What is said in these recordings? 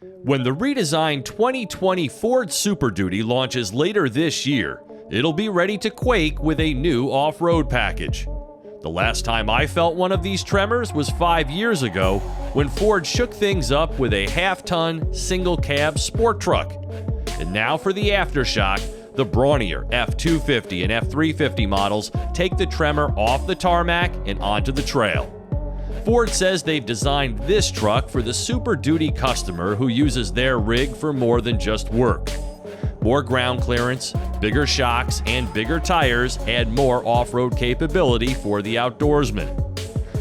When the redesigned 2020 Ford Super Duty launches later this year, it'll be ready to quake with a new off-road package. The last time I felt one of these tremors was 5 years ago when Ford shook things up with a half-ton, single-cab sport truck. And now for the aftershock, the brawnier F250 and F350 models take the tremor off the tarmac and onto the trail. Ford says they've designed this truck for the Super Duty customer who uses their rig for more than just work. More ground clearance, bigger shocks, and bigger tires add more off-road capability for the outdoorsman.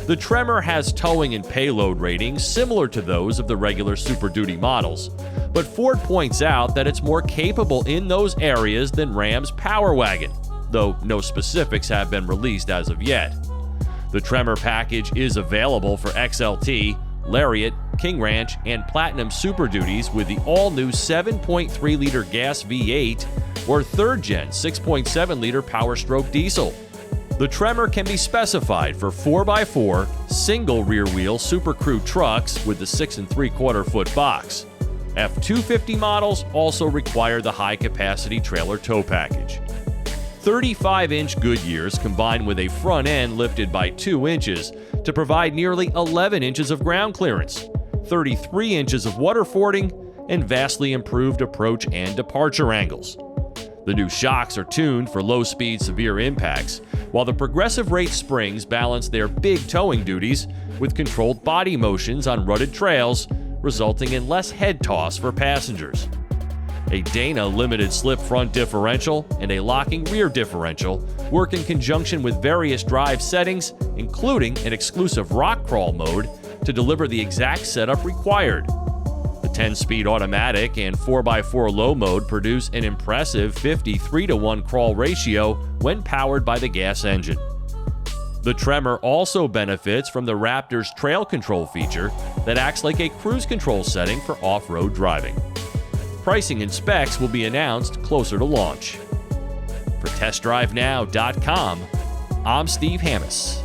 The Tremor has towing and payload ratings similar to those of the regular Super Duty models, but Ford points out that it's more capable in those areas than Ram's Power Wagon, though no specifics have been released as of yet. The Tremor package is available for XLT, Lariat, King Ranch, and Platinum Super Duties with the all-new 7.3-liter gas V8 or third-gen 6.7-liter Power Stroke diesel. The Tremor can be specified for 4x4 single rear-wheel Super Crew trucks with the 6 3/4-foot box. F250 models also require the high-capacity trailer tow package. 35-inch Goodyears combined with a front end lifted by 2 inches to provide nearly 11 inches of ground clearance, 33 inches of waterfording, and vastly improved approach and departure angles. The new shocks are tuned for low-speed severe impacts, while the progressive rate springs balance their big towing duties with controlled body motions on rutted trails, resulting in less head toss for passengers. A Dana limited slip front differential and a locking rear differential work in conjunction with various drive settings, including an exclusive rock crawl mode, to deliver the exact setup required. The 10-speed automatic and 4x4 low mode produce an impressive 53-to-1 crawl ratio when powered by the gas engine. The Tremor also benefits from the Raptor's trail control feature that acts like a cruise control setting for off-road driving. Pricing and specs will be announced closer to launch. For TestDriveNow.com, I'm Steve Hammes.